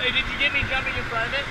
Hey, did you get me jumping in front of it?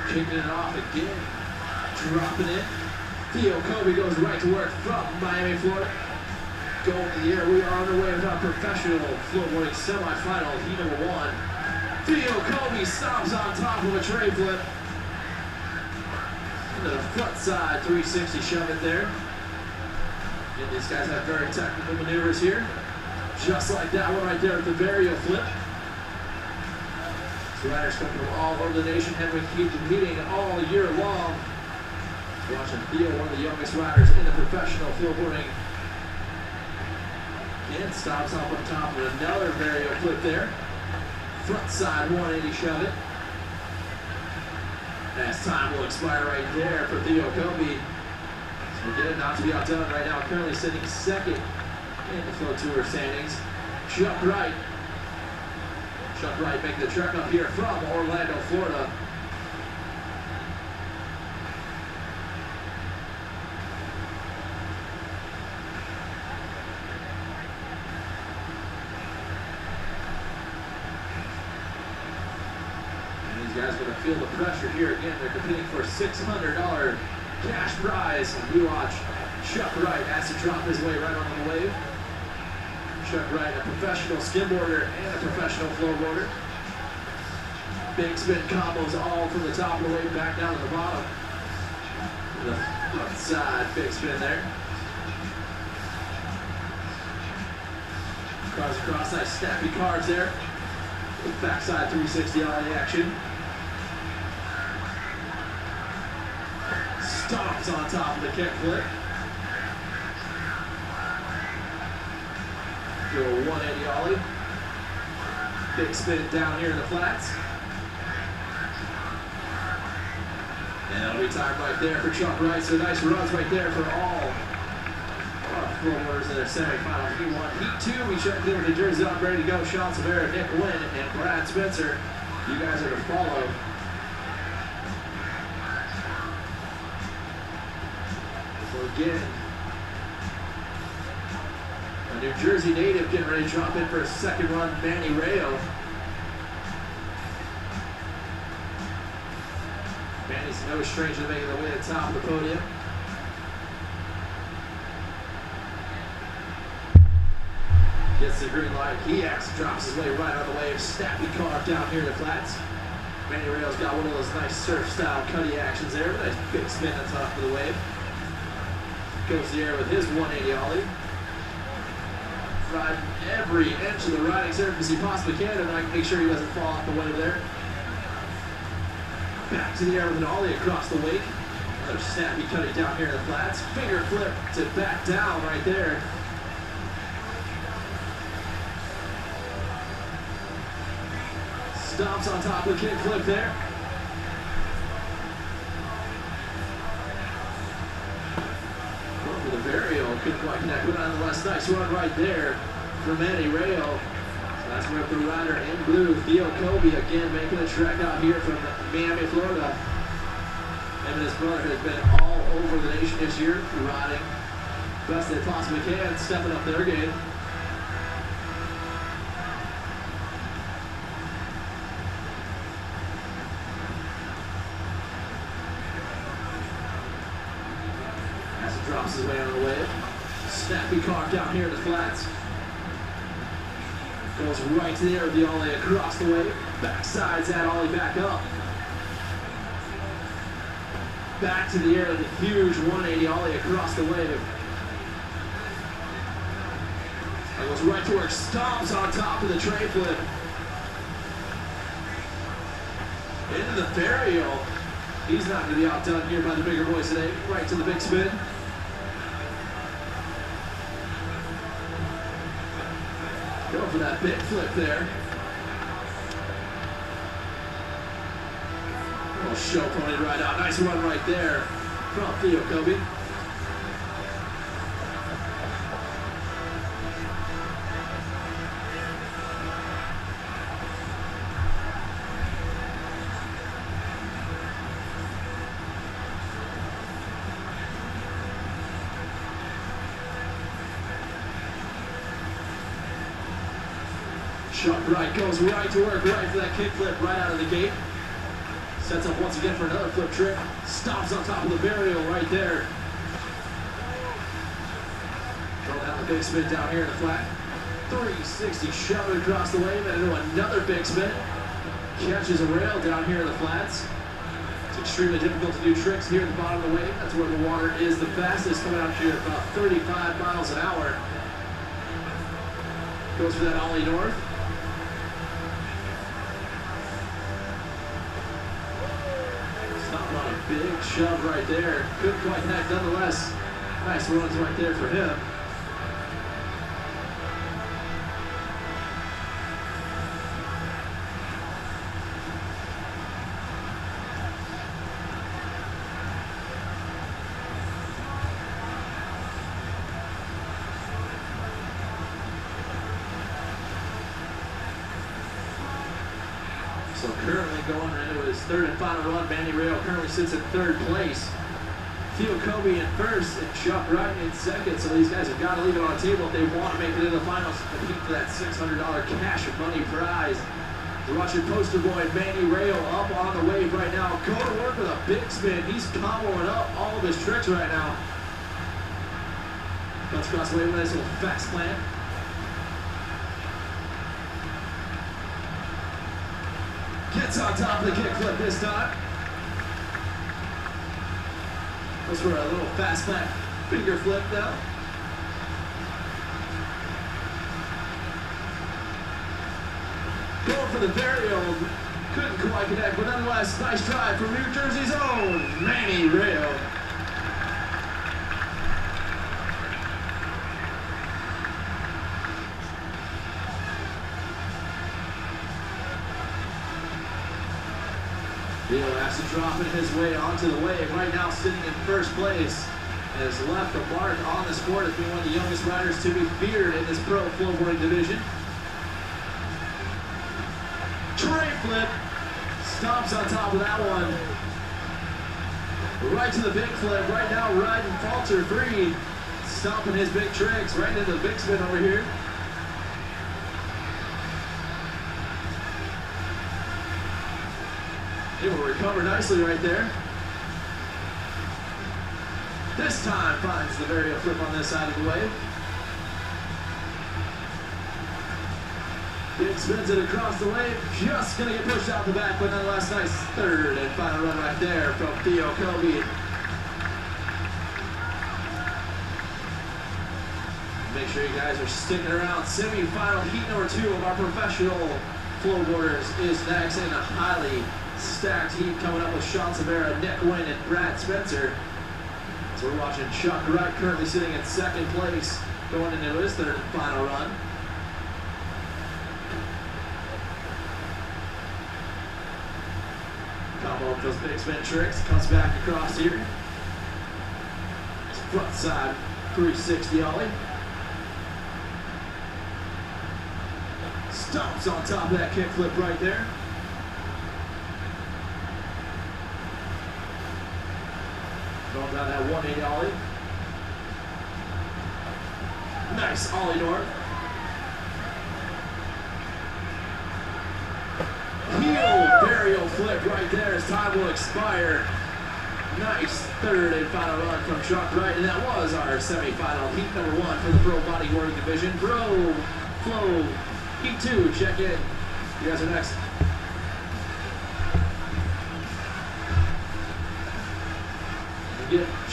Kicking it off again, dropping it. Theo Kobe goes right to work from Miami, Florida. Goal of the year, we are underway with our professional flowboarding semifinal, heat number 1. Theo Kobe stops on top of a tray flip. Into the front side, 360 shove it there. And these guys have very technical maneuvers here. Just like that one right there with the Vario flip. Riders come from all over the nation and we keep competing all year long. Watching Theo, one of the youngest riders in the professional flowboarding. Again, stops up on top of another Vario flip there. Front side 180 shove it. As time will expire right there for Theo Kobe. So again, not to be outdone right now, currently sitting second in the Flow Tour standings. Chuck Wright. Chuck Wright making the trek up here from Orlando, Florida. And these guys are going to feel the pressure here again. They're competing for a $600 cash prize. And we watch Chuck Wright has to drop his way right on the wave. Chuck Wright, a professional skimboarder and a professional flowboarder. Big spin combos all from the top of the wave back down to the bottom. The front side, big spin there. Cars across, nice snappy cars there. Backside 360 on the action. Stomps on top of the kickflip. Do a 180 ollie. Big spin down here in the flats. And it'll be time right there for Chuck Wright. So nice runs right there for all Flowboarders in their semifinals. Heat 1, Heat 2, we checked in with the jersey on, ready to go. Sean Severa, Nick Wynn, and Brad Spencer. You guys are to follow. So again, a New Jersey native getting ready to drop in for a second run, Manny Rayo. Manny's no stranger to making the way to the top of the podium. Gets the green light. He drops his way right on the wave. Snappy carve down here in the flats. Manny Rayo's got one of those nice surf style cutty actions there. Nice big spin on top of the wave. Goes to the air with his 180 ollie. Ride every inch of the riding surface he possibly can, and I can make sure he doesn't fall off the wave there. Back to the air with an ollie across the wake. Another snappy cutting down here in the flats. Finger flip to back down right there. Stomps on top of the kick flip there. Over the Vario, couldn't quite connect, but nonetheless, nice run right there for Manny Rayo. So that's where the rider in blue, Theo Kobe, again making a trek out here from Miami, Florida. Him and his brother have been all over the nation this year, riding best they possibly can, stepping up their game. As he drops his way on the wave. Snappy carve down here in the flats. Goes right to the air with the ollie across the wave. Backsides that ollie back up. Back to the air with a huge 180 ollie across the wave. And goes right to work, stomps on top of the tray flip. Into the Vario. He's not going to be outdone here by the bigger boys today. Right to the big spin. Go for that big flip there. Little show pony right out. Nice run right there from Theo Kobe. Chuck Wright goes right to work, right for that kickflip right out of the gate. Sets up once again for another flip trick. Stops on top of the burial right there. Throw down the big spin down here in the flat. 360, shove it across the wave and into another big spin. Catches a rail down here in the flats. It's extremely difficult to do tricks here at the bottom of the wave. That's where the water is the fastest, coming out here at about 35 miles an hour. Goes for that ollie north. Stopping on a big shove right there. Couldn't quite connect nonetheless. Nice runs right there for him. So currently going into his third and final run, Manny Rayo currently sits in third place. Theo Kobe in first and Chuck Wright in second. So these guys have got to leave it on the table if they want to make it into the finals and compete for that $600 cash money prize. The Russian poster boy Manny Rayo up on the wave right now. Go to work with a big spin. He's comboing up all of his tricks right now. Cuts across the wave with a nice little fast plant. Gets on top of the kickflip this time. Goes for a little fast plant finger flip now. Going for the varial. Couldn't quite connect, but nonetheless, nice drive from New Jersey's own Manny Rayo. Leo has to drop it his way onto the wave. Right now sitting in first place. Has left a mark on the sport as being one of the youngest riders to be feared in this pro flowboarding division. Tray flip. Stomps on top of that one. Right to the big flip. Right now riding falter free. Stomping his big tricks right into the big spin over here. He will recover nicely right there. This time finds the varial flip on this side of the wave. Big spins it across the wave. Just gonna get pushed out the back, but nonetheless, nice third and final run right there from Theo Kobe. Make sure you guys are sticking around. Semi-final heat number 2 of our professional Flowboarders is next in a highly stacked heat coming up with Sean Severa, Nick Wynn, and Brad Spencer. So we're watching Chuck Wright currently sitting in second place going into his third and final run. Combo up those big spin tricks, comes back across here. Front side 360 ollie. Stomps on top of that kickflip right there. Going down that 180 ollie. Nice ollie north. Heel burial flip right there as time will expire. Nice third and final run from Chuck Wright, and that was our semi-final heat number 1 for the pro bodyboarding division. Pro Flow Heat 2, check in. You guys are next.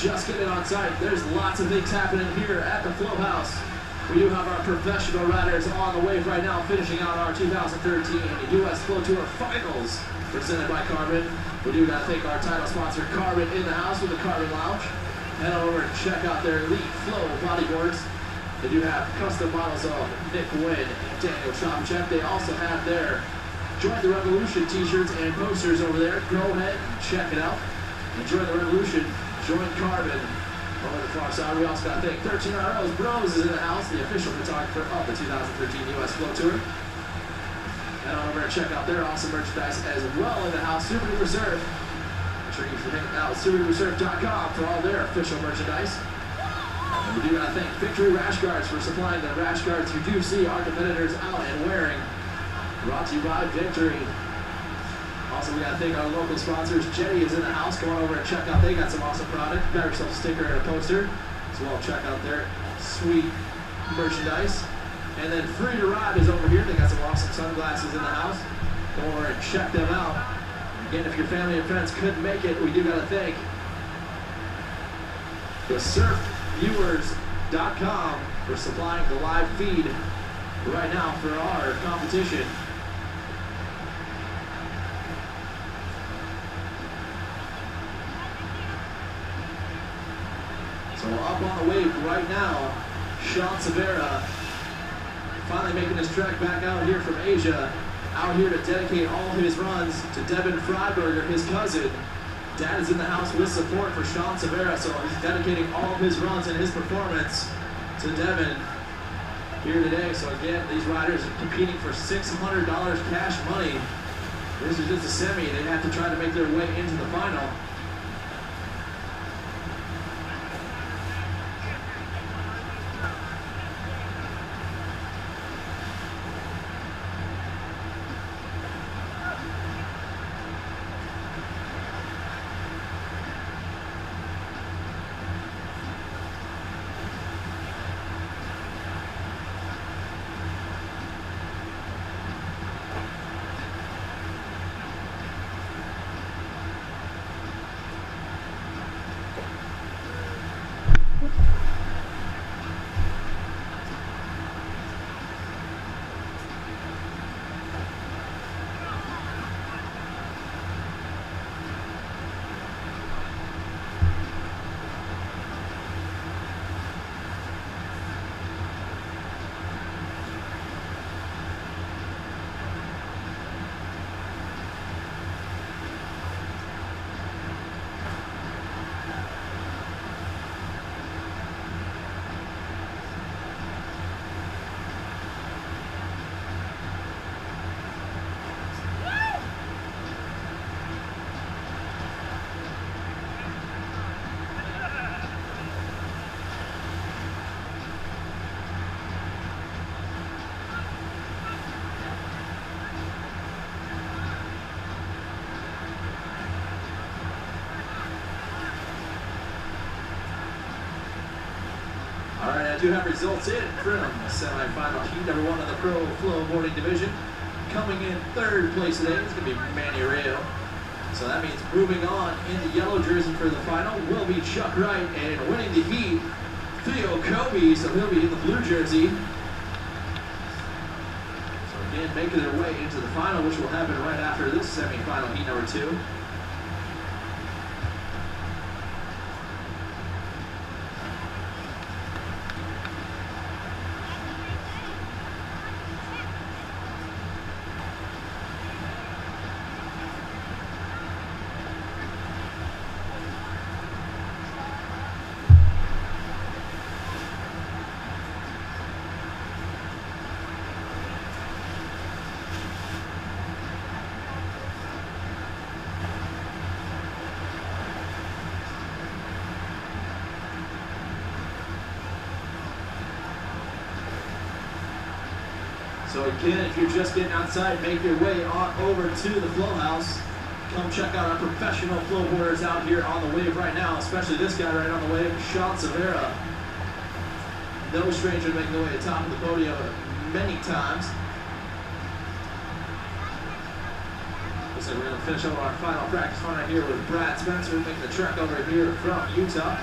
Just getting on site. There's lots of things happening here at the FlowHouse. We do have our professional riders on the wave right now, finishing out our 2013 U.S. Flow Tour Finals, presented by Carbon. We do got to thank our title sponsor, Carbon, in the house with the Carbon Lounge. Head on over and check out their elite Flow bodyboards. They do have custom models of Nick Wynn and Daniel Chopchev. They also have their Join the Revolution t-shirts and posters over there. Go ahead and check it out. Enjoy the revolution. Join Carbon. Over the far side, we also got to thank 13 ROs. Bros is in the house, the official photographer of the 2013 U.S. Flow Tour. Head on over and check out their awesome merchandise as well in the house. Super Duper Surf. Make sure you hang out with superdupersurf.com for all their official merchandise. And we do got to thank Victory Rash Guards for supplying the rash guards you do see our competitors out and wearing. Brought to you by Victory. Also, we got to thank our local sponsors. Jetty is in the house. Come on over and check out. They got some awesome product. Got yourself a sticker and a poster. So well, check out their sweet merchandise. And then Free to Ride is over here. They got some awesome sunglasses in the house. Come over and check them out. Again, if your family and friends couldn't make it, we do got to thank the surfviewers.com for supplying the live feed right now for our competition. So up on the wave right now, Sean Severa finally making his trek back out here from Asia, out here to dedicate all his runs to Devin Freiberger, his cousin. Dad is in the house with support for Sean Severa, so he's dedicating all of his runs and his performance to Devin here today. So again, these riders are competing for $600 cash money. This is just a semi. They have to try to make their way into the final. Alright, I do have results in from semi-final heat number 1 of the Pro Flowboarding division. Coming in 3rd place today is going to be Manny Rayo. So that means moving on in the yellow jersey for the final will be Chuck Wright, and winning the heat, Theo Kobe, so he'll be in the blue jersey. So again, making their way into the final, which will happen right after this semi-final heat number 2. So again, if you're just getting outside, make your way on over to the FlowHouse. Come check out our professional Flowboarders out here on the wave right now, especially this guy right on the wave, Sean Severa. No stranger to making the way to the top of the podium many times. Looks like we're going to finish up our final practice run right here with Brad Spencer making the trek over here from Utah.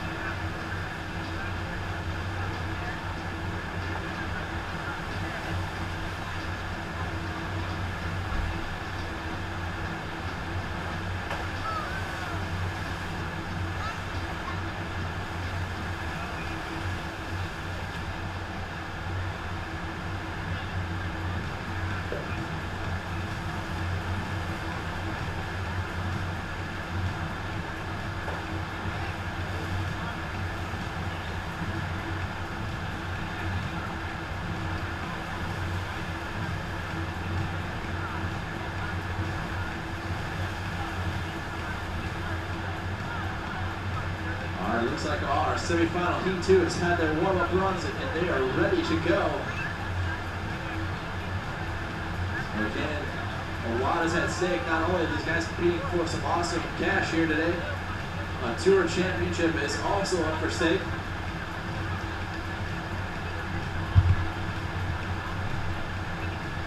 Looks like our semifinal heat 2 has had their warm-up runs and they are ready to go. Again, lot is at stake. Not only are these guys competing for some awesome cash here today, a tour championship is also up for stake.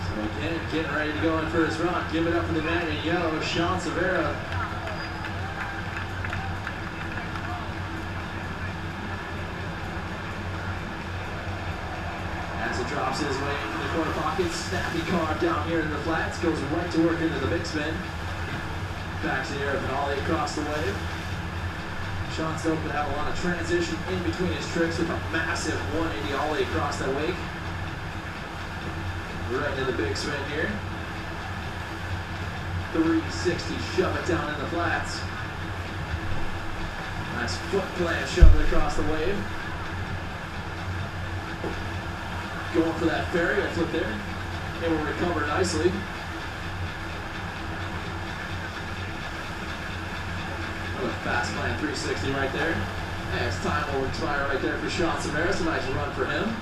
So again, getting ready to go in for his run. Give it up for the man in yellow, Sean Severa. As it drops his way into the corner pocket, snappy carve down here in the flats, goes right to work into the big spin. Back to the air with an ollie across the wave. Sean's open to have a lot of transition in between his tricks with a massive 180 ollie across that wake. Right into the big spin here. 360, shove it down in the flats. Nice foot plant, shove it across the wave. Going for that ferry, I flip there. It will recover nicely. Another fast plant 360 right there. And his time will expire right there for Sean Severa. So nice run for him.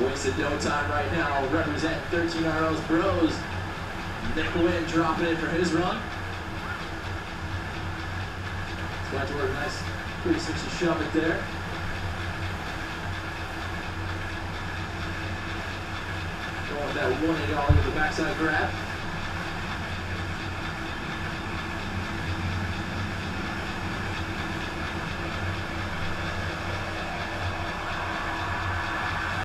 Wasted no time right now, representing 13 RO's Bros. Nick Wynn dropping in for his run. It's going to work nice 360 shove it there. Going with that 180 ollie with the backside grab.